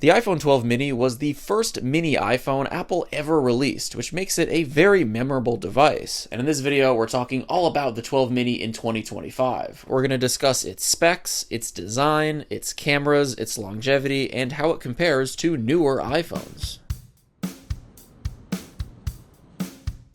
The iPhone 12 mini was the first mini iPhone Apple ever released, which makes it a very memorable device. And in this video, we're talking all about the 12 mini in 2025. We're going to discuss its specs, its design, its cameras, its longevity, and how it compares to newer iPhones.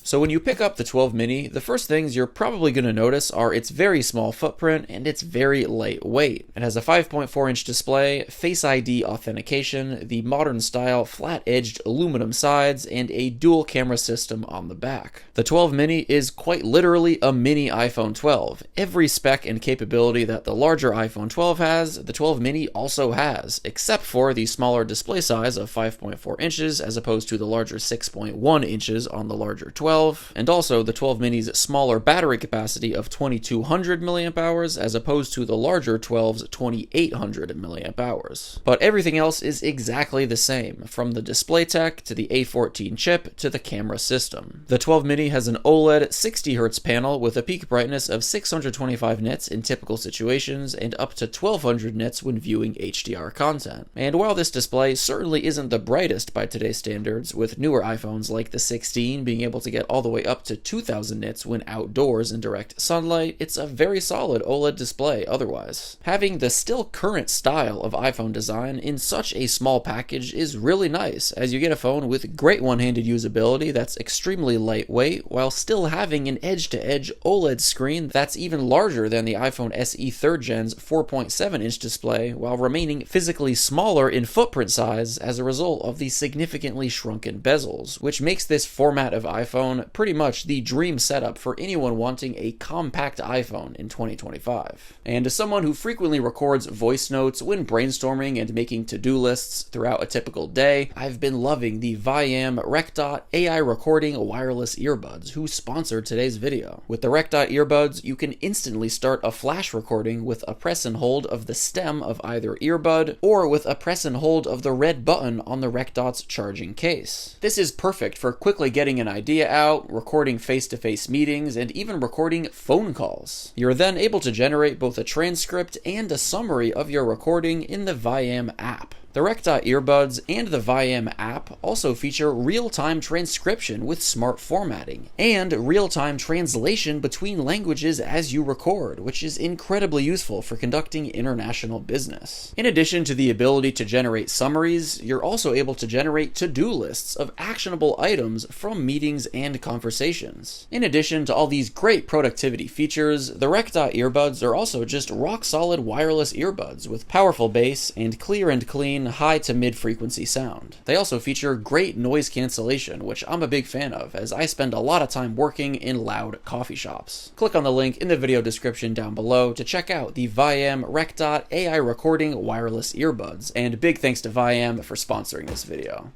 So when you pick up the 12 mini, the first things you're probably going to notice are its very small footprint and its very lightweight. It has a 5.4-inch display, Face ID authentication, the modern style flat-edged aluminum sides, and a dual camera system on the back. The 12 mini is quite literally a mini iPhone 12. Every spec and capability that the larger iPhone 12 has, the 12 mini also has, except for the smaller display size of 5.4 inches as opposed to the larger 6.1 inches on the larger 12. And also the 12 mini's smaller battery capacity of 2200 milliamp hours as opposed to the larger 12's 2800 milliamp hours. But everything else is exactly the same, from the display tech to the A14 chip to the camera system. The 12 mini has an OLED 60Hz panel with a peak brightness of 625 nits in typical situations and up to 1200 nits when viewing HDR content. And while this display certainly isn't the brightest by today's standards, with newer iPhones like the 16 being able to get all the way up to 2000 nits when outdoors in direct sunlight, it's a very solid OLED display otherwise. Having the still current style of iPhone design in such a small package is really nice, as you get a phone with great one-handed usability that's extremely lightweight, while still having an edge-to-edge OLED screen that's even larger than the iPhone SE 3rd Gen's 4.7-inch display, while remaining physically smaller in footprint size as a result of the significantly shrunken bezels, which makes this format of iPhone pretty much the dream setup for anyone wanting a compact iPhone in 2025. And as someone who frequently records voice notes when brainstorming and making to-do lists throughout a typical day, I've been loving the ViAM Rec.Dot AI recording wireless earbuds who sponsored today's video. With the Rec.Dot earbuds, you can instantly start a flash recording with a press and hold of the stem of either earbud or with a press and hold of the red button on the Rec.Dot's charging case. This is perfect for quickly getting an idea out, recording face-to-face meetings, and even recording phone calls. You're then able to generate both a transcript and a summary of your recording in the ViAM app. The Rec.Dot earbuds and the ViAM app also feature real-time transcription with smart formatting, and real-time translation between languages as you record, which is incredibly useful for conducting international business. In addition to the ability to generate summaries, you're also able to generate to-do lists of actionable items from meetings and conversations. In addition to all these great productivity features, the Rec.Dot earbuds are also just rock-solid wireless earbuds with powerful bass and clear and clean high to mid frequency sound. They also feature great noise cancellation, which I'm a big fan of, as I spend a lot of time working in loud coffee shops. Click on the link in the video description down below to check out the ViAM Rec.Dot AI recording wireless earbuds, and big thanks to ViAM for sponsoring this video.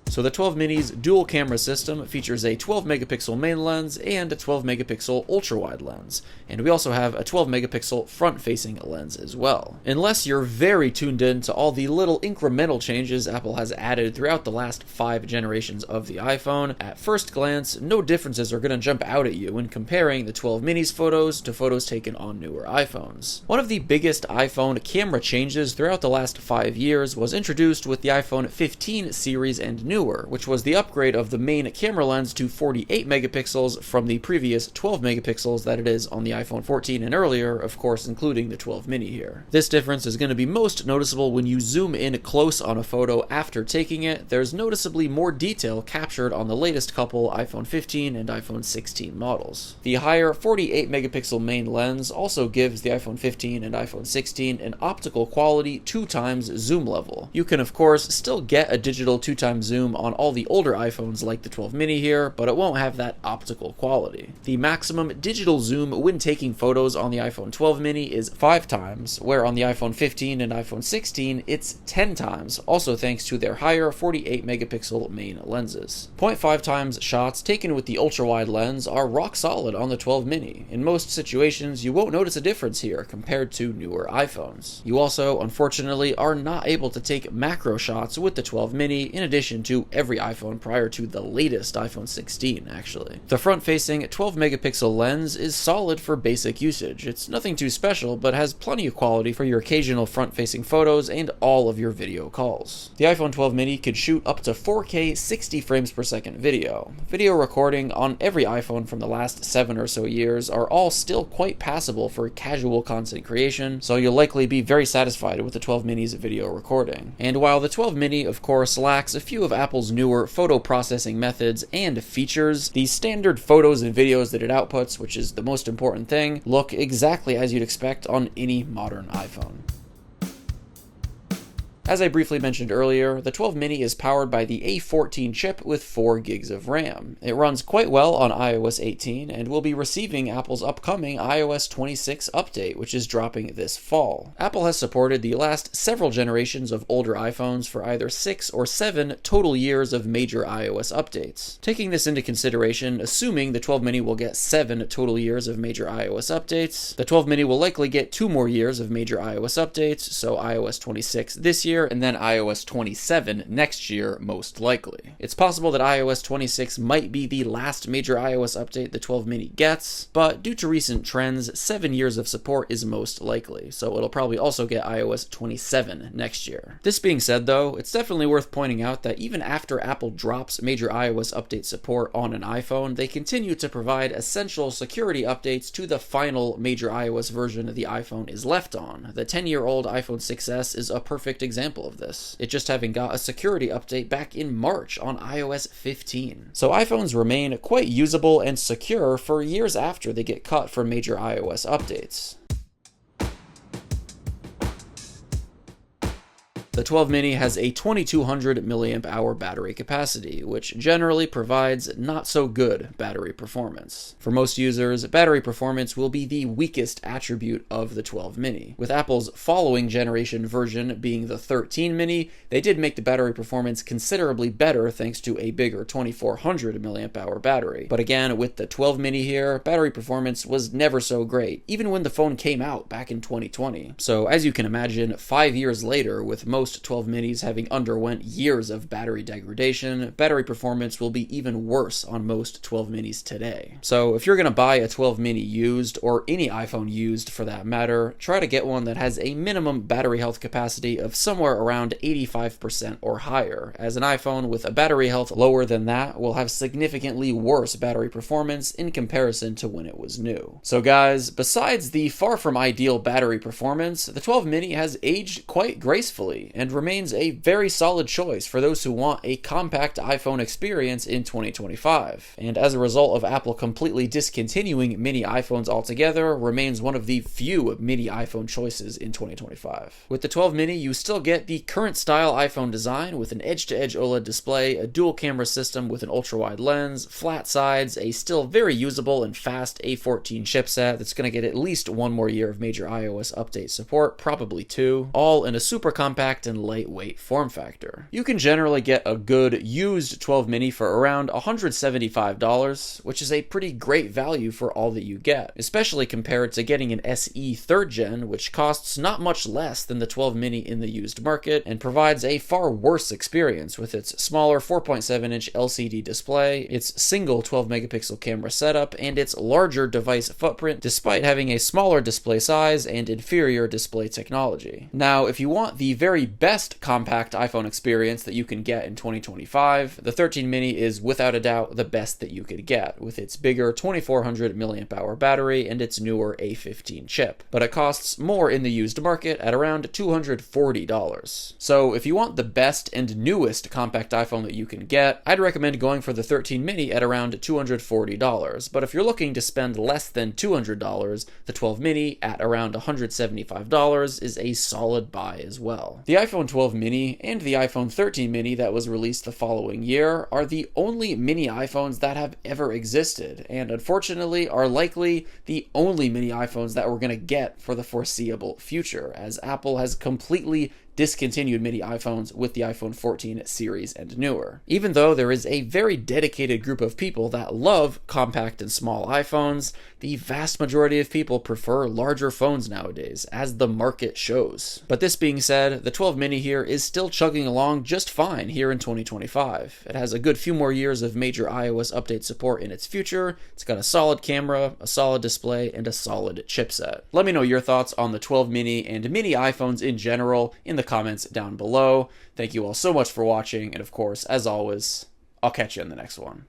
So the 12 mini's dual camera system features a 12 megapixel main lens and a 12 megapixel ultra-wide lens, and we also have a 12 megapixel front-facing lens as well. Unless you're very tuned in to all the little incremental changes Apple has added throughout the last 5 generations of the iPhone, at first glance, no differences are going to jump out at you when comparing the 12 mini's photos to photos taken on newer iPhones. One of the biggest iPhone camera changes throughout the last 5 years was introduced with the iPhone 15 series and newer, which was the upgrade of the main camera lens to 48 megapixels from the previous 12 megapixels that it is on the iPhone 14 and earlier, of course including the 12 mini here. This difference is going to be most noticeable when you zoom in close on a photo after taking it. There's noticeably more detail captured on the latest couple iPhone 15 and iPhone 16 models. The higher 48 megapixel main lens also gives the iPhone 15 and iPhone 16 an optical quality 2x zoom level. You can of course still get a digital 2x zoom on all the older iPhones like the 12 mini here, but it won't have that optical quality. The maximum digital zoom when taking photos on the iPhone 12 mini is 5x, where on the iPhone 15 and iPhone 16 it's 10x, also thanks to their higher 48 megapixel main lenses. 0.5x shots taken with the ultra-wide lens are rock solid on the 12 mini. In most situations, you won't notice a difference here compared to newer iPhones. You also, unfortunately, are not able to take macro shots with the 12 mini in addition to to every iPhone prior to the latest iPhone 16, actually. The front-facing 12-megapixel lens is solid for basic usage. It's nothing too special, but has plenty of quality for your occasional front-facing photos and all of your video calls. The iPhone 12 mini could shoot up to 4K 60 frames per second video. Video recording on every iPhone from the last 7 or so years are all still quite passable for casual content creation, so you'll likely be very satisfied with the 12 mini's video recording. And while the 12 mini, of course, lacks a few of Apple's newer photo processing methods and features, the standard photos and videos that it outputs, which is the most important thing, look exactly as you'd expect on any modern iPhone. As I briefly mentioned earlier, the 12 mini is powered by the A14 chip with 4 gigs of RAM. It runs quite well on iOS 18 and will be receiving Apple's upcoming iOS 26 update, which is dropping this fall. Apple has supported the last several generations of older iPhones for either 6 or 7 total years of major iOS updates. Taking this into consideration, assuming the 12 mini will get 7 total years of major iOS updates, the 12 mini will likely get 2 more years of major iOS updates, so iOS 26 this year, and then iOS 27 next year, most likely. It's possible that iOS 26 might be the last major iOS update the 12 mini gets, but due to recent trends, 7 years of support is most likely, so it'll probably also get iOS 27 next year. This being said though, it's definitely worth pointing out that even after Apple drops major iOS update support on an iPhone, they continue to provide essential security updates to the final major iOS version the iPhone is left on. The 10-year-old iPhone 6s is a perfect example of this, it just having got a security update back in March on iOS 15. So iPhones remain quite usable and secure for years after they get cut for major iOS updates. The 12 mini has a 2200 mAh battery capacity, which generally provides not so good battery performance. For most users, battery performance will be the weakest attribute of the 12 mini. With Apple's following generation version being the 13 mini, they did make the battery performance considerably better thanks to a bigger 2400 mAh battery. But again, with the 12 mini here, battery performance was never so great, even when the phone came out back in 2020. So as you can imagine, 5 years later, with most 12 minis having underwent years of battery degradation, battery performance will be even worse on most 12 minis today. So if you're going to buy a 12 mini used, or any iPhone used for that matter, try to get one that has a minimum battery health capacity of somewhere around 85% or higher, as an iPhone with a battery health lower than that will have significantly worse battery performance in comparison to when it was new. So guys, besides the far from ideal battery performance, the 12 mini has aged quite gracefully and remains a very solid choice for those who want a compact iPhone experience in 2025. And as a result of Apple completely discontinuing mini iPhones altogether, remains one of the few mini iPhone choices in 2025. With the 12 mini, you still get the current style iPhone design with an edge-to-edge OLED display, a dual camera system with an ultra-wide lens, flat sides, a still very usable and fast A14 chipset that's going to get at least 1 more year of major iOS update support, probably 2, all in a super compact and lightweight form factor. You can generally get a good used 12 mini for around $175, which is a pretty great value for all that you get, especially compared to getting an SE 3rd gen, which costs not much less than the 12 mini in the used market and provides a far worse experience with its smaller 4.7-inch LCD display, its single 12 megapixel camera setup, and its larger device footprint despite having a smaller display size and inferior display technology. Now, if you want the very best compact iPhone experience that you can get in 2025, the 13 mini is without a doubt the best that you could get, with its bigger 2400 mAh battery and its newer A15 chip. But it costs more in the used market at around $240. So if you want the best and newest compact iPhone that you can get, I'd recommend going for the 13 mini at around $240. But if you're looking to spend less than $200, the 12 mini at around $175 is a solid buy as well. The iPhone 12 mini and the iPhone 13 mini that was released the following year are the only mini iPhones that have ever existed, and unfortunately are likely the only mini iPhones that we're going to get for the foreseeable future, as Apple has completely discontinued mini iPhones with the iPhone 14 series and newer. Even though there is a very dedicated group of people that love compact and small iPhones, the vast majority of people prefer larger phones nowadays, as the market shows. But this being said, the 12 mini here is still chugging along just fine here in 2025. It has a good few more years of major iOS update support in its future. It's got a solid camera, a solid display, and a solid chipset. Let me know your thoughts on the 12 mini and mini iPhones in general in the comments down below. Thank you all so much for watching, and of course, as always, I'll catch you in the next one.